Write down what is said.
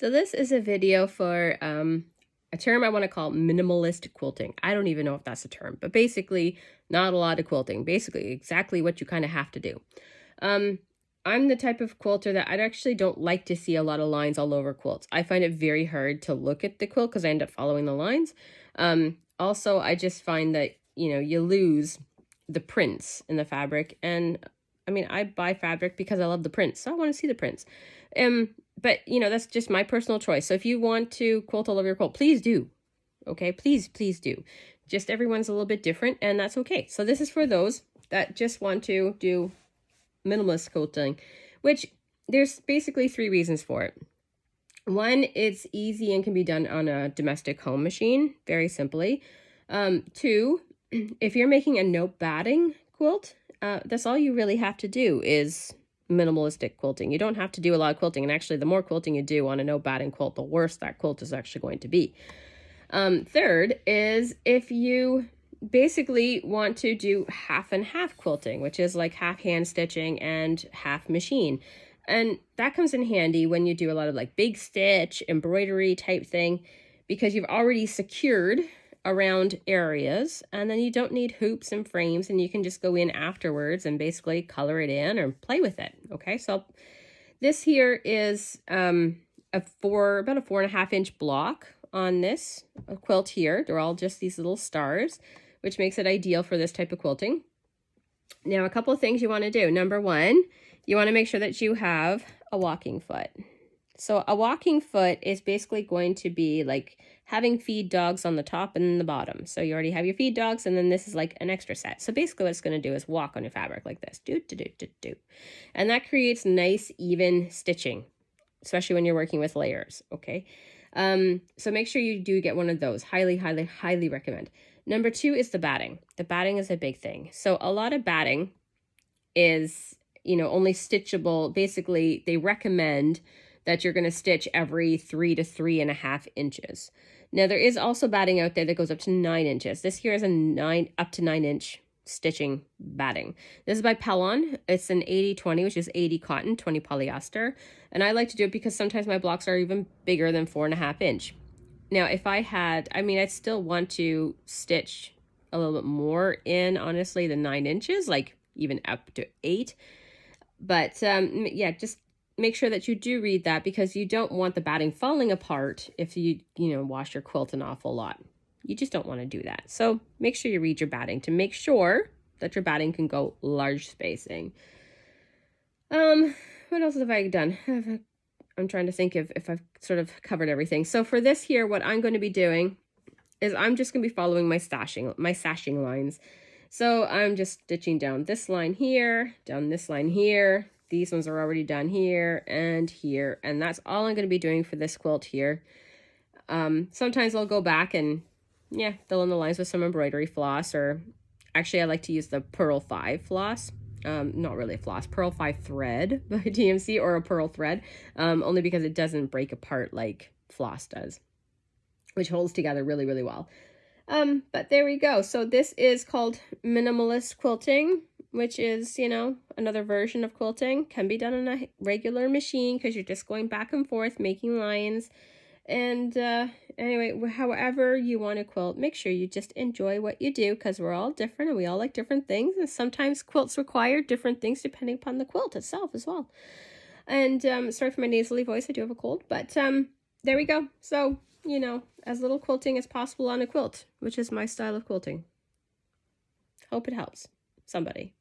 So this is a video for a term I want to call minimalist quilting. I don't even know if that's a term, but basically not a lot of quilting. Basically exactly what you kind of have to do. Um, I'm the type of quilter that I actually don't like to see a lot of lines all over quilts. I find it very hard to look at the quilt because I end up following the lines. Also, I just find that, you lose the prints in the fabric. And I mean, I buy fabric because I love the prints, so I want to see the prints. But that's just my personal choice. So if you want to quilt all over your quilt, please do. Okay, please do. Just everyone's a little bit different, and that's okay. So this is for those that just want to do minimalist quilting, which there's basically 3 reasons for it. One, it's easy and can be done on a domestic home machine, very simply. 2, if you're making a no batting quilt, that's all you really have to do is minimalistic quilting. You don't have to do a lot of quilting, and actually the more quilting you do on a no batting quilt, the worse that quilt is actually going to be. Third is if you basically want to do half and half quilting, which is like half hand stitching and half machine. And that comes in handy when you do a lot of like big stitch, embroidery type thing, because you've already secured around areas, and then you don't need hoops and frames, and you can just go in afterwards and basically color it in or play with it. Okay, so this here is about a 4.5 inch block on this quilt here. They're all just these little stars, which makes it ideal for this type of quilting. Now, a couple of things you want to do. Number 1, you want to make sure that you have a walking foot. So a walking foot is basically going to be like having feed dogs on the top and the bottom. So you already have your feed dogs, and then this is like an extra set. So basically what it's going to do is walk on your fabric like this. And that creates nice, even stitching, especially when you're working with layers, okay? So make sure you do get one of those. Highly, highly, highly recommend. Number 2 is the batting. The batting is a big thing. So a lot of batting is, only stitchable. Basically, they recommend that you're going to stitch every 3 to 3.5 inches. Now, there is also batting out there that goes up to 9 inches. This here is a up to 9 inch stitching batting. This is by Pellon. It's an 80-20, which is 80 cotton, 20 polyester. And I like to do it because sometimes my blocks are even bigger than 4.5 inch. Now, if I had, I'd still want to stitch a little bit more in, honestly, than 9 inches, like even up to 8. But yeah, just make sure that you do read that, because you don't want the batting falling apart if you wash your quilt an awful lot. You just don't want to do that. So make sure you read your batting to make sure that your batting can go large spacing. What else have I done? I'm trying to think if I've sort of covered everything. So for this here, what I'm going to be doing is I'm just going to be following my sashing lines. So I'm just stitching down this line here, down this line here. These ones are already done here, and that's all I'm going to be doing for this quilt here. Sometimes I'll go back and fill in the lines with some embroidery floss, or actually I like to use the Pearl 5 floss. Not really a floss, Pearl 5 thread by DMC, or a pearl thread, only because it doesn't break apart like floss does, which holds together really, really well. But there we go. So this is called minimalist quilting, which is, another version of quilting. Can be done on a regular machine because you're just going back and forth making lines. And anyway, however you want to quilt, make sure you just enjoy what you do, because we're all different and we all like different things. And sometimes quilts require different things depending upon the quilt itself as well. And sorry for my nasally voice. I do have a cold. But there we go. So, as little quilting as possible on a quilt, which is my style of quilting. Hope it helps somebody.